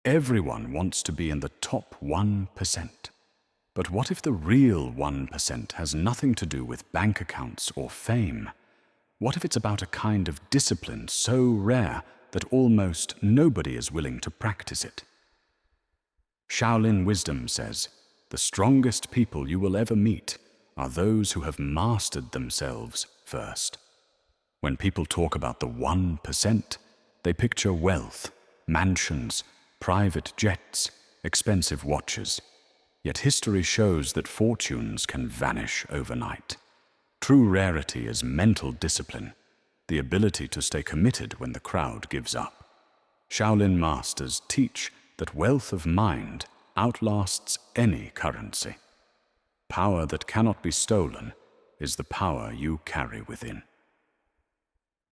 Everyone wants to be in the top 1%. But what if the real 1% has nothing to do with bank accounts or fame? What if it's about a kind of discipline so rare that almost nobody is willing to practice it? Shaolin wisdom says, the strongest people you will ever meet are those who have mastered themselves first. When people talk about the 1%, they picture wealth, mansions, private jets, expensive watches. Yet history shows that fortunes can vanish overnight. True rarity is mental discipline, the ability to stay committed when the crowd gives up. Shaolin masters teach that wealth of mind outlasts any currency. Power that cannot be stolen is the power you carry within.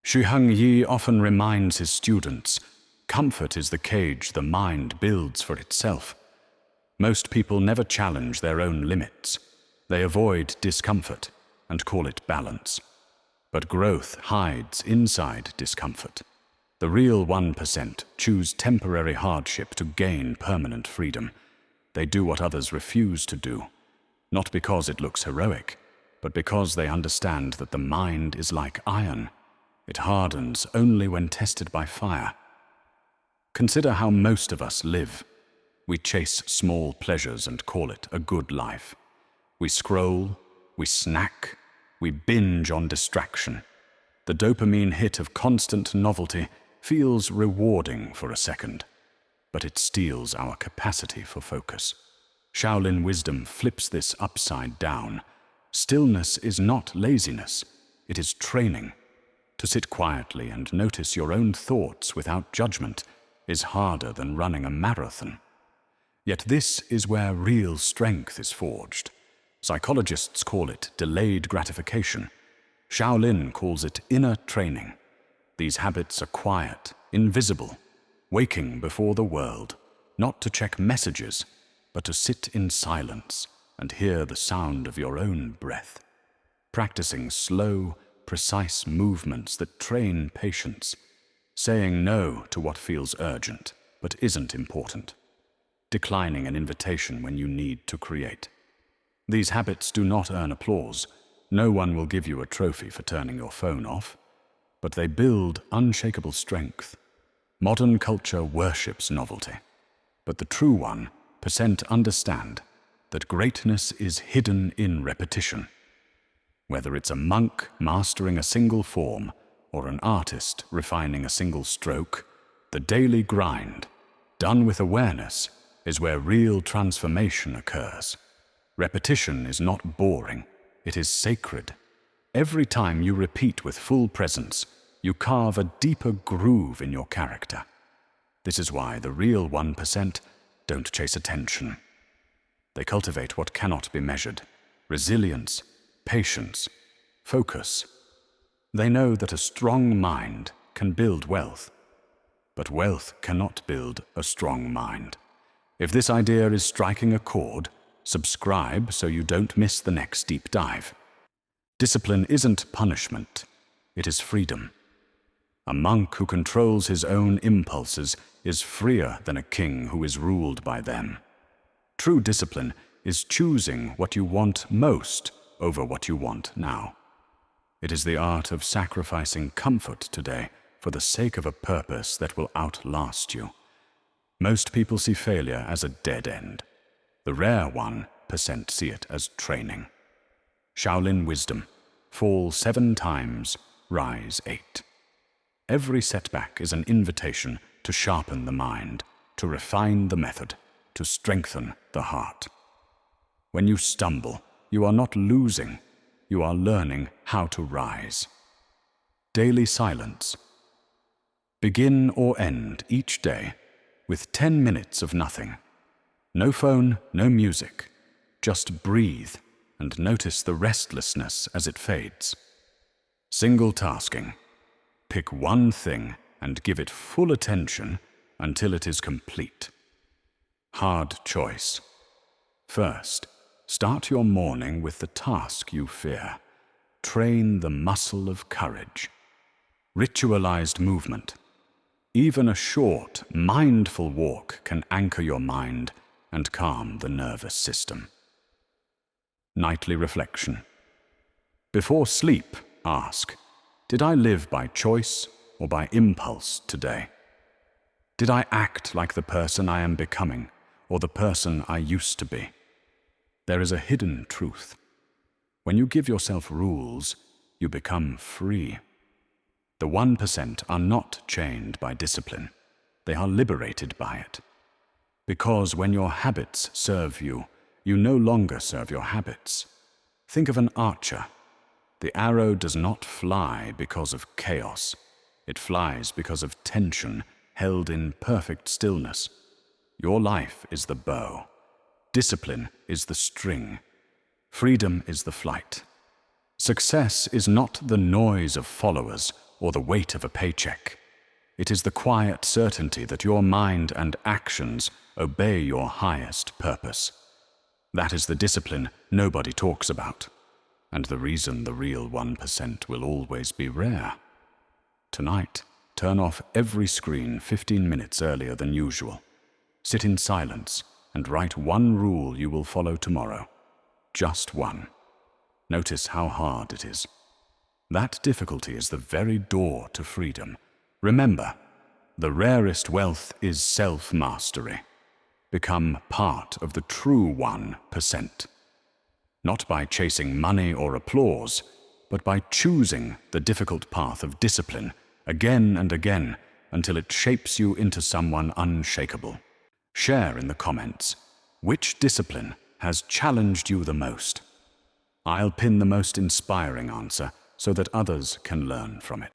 Shi Heng Yi often reminds his students, comfort is the cage the mind builds for itself. Most people never challenge their own limits. They avoid discomfort and call it balance. But growth hides inside discomfort. The real 1% choose temporary hardship to gain permanent freedom. They do what others refuse to do, not because it looks heroic, but because they understand that the mind is like iron. It hardens only when tested by fire. Consider how most of us live. We chase small pleasures and call it a good life. We scroll, we snack, we binge on distraction. The dopamine hit of constant novelty feels rewarding for a second, but it steals our capacity for focus. Shaolin wisdom flips this upside down. Stillness is not laziness, it is training. To sit quietly and notice your own thoughts without judgment is harder than running a marathon. Yet this is where real strength is forged. Psychologists call it delayed gratification. Shaolin calls it inner training. These habits are quiet, invisible, waking before the world, not to check messages, but to sit in silence and hear the sound of your own breath. Practicing slow, precise movements that train patience. Saying no to what feels urgent but isn't important. Declining an invitation when you need to create. These habits do not earn applause. No one will give you a trophy for turning your phone off, but they build unshakable strength. Modern culture worships novelty, but the true 1% understand that greatness is hidden in repetition. Whether it's a monk mastering a single form or an artist refining a single stroke, the daily grind, done with awareness, is where real transformation occurs. Repetition is not boring, it is sacred. Every time you repeat with full presence, you carve a deeper groove in your character. This is why the real 1% don't chase attention. They cultivate what cannot be measured: resilience, patience, focus. They know that a strong mind can build wealth, but wealth cannot build a strong mind. If this idea is striking a chord, subscribe so you don't miss the next deep dive. Discipline isn't punishment, it is freedom. A monk who controls his own impulses is freer than a king who is ruled by them. True discipline is choosing what you want most over what you want now. It is the art of sacrificing comfort today for the sake of a purpose that will outlast you. Most people see failure as a dead end. The rare 1% see it as training. Shaolin wisdom: fall 7 times, rise 8. Every setback is an invitation to sharpen the mind, to refine the method, to strengthen the heart. When you stumble, you are not losing, you are learning how to rise. Daily silence. Begin or end each day with 10 minutes of nothing. No phone, no music. Just breathe and notice the restlessness as it fades. Single tasking. Pick one thing and give it full attention until it is complete. Hard choice. First, start your morning with the task you fear. Train the muscle of courage. Ritualized movement. Even a short, mindful walk can anchor your mind and calm the nervous system. Nightly reflection. Before sleep, ask, did I live by choice or by impulse today? Did I act like the person I am becoming or the person I used to be? There is a hidden truth. When you give yourself rules, you become free. The 1% are not chained by discipline. They are liberated by it. Because when your habits serve you, you no longer serve your habits. Think of an archer. The arrow does not fly because of chaos. It flies because of tension held in perfect stillness. Your life is the bow. Discipline is the string. Freedom is the flight. Success is not the noise of followers or the weight of a paycheck. It is the quiet certainty that your mind and actions obey your highest purpose. That is the discipline nobody talks about, and the reason the real 1% will always be rare. Tonight, turn off every screen 15 minutes earlier than usual. Sit in silence and write one rule you will follow tomorrow. Just one. Notice how hard it is. That difficulty is the very door to freedom. Remember, the rarest wealth is self-mastery. Become part of the true 1%. Not by chasing money or applause, but by choosing the difficult path of discipline again and again until it shapes you into someone unshakable. Share in the comments which discipline has challenged you the most. I'll pin the most inspiring answer so that others can learn from it.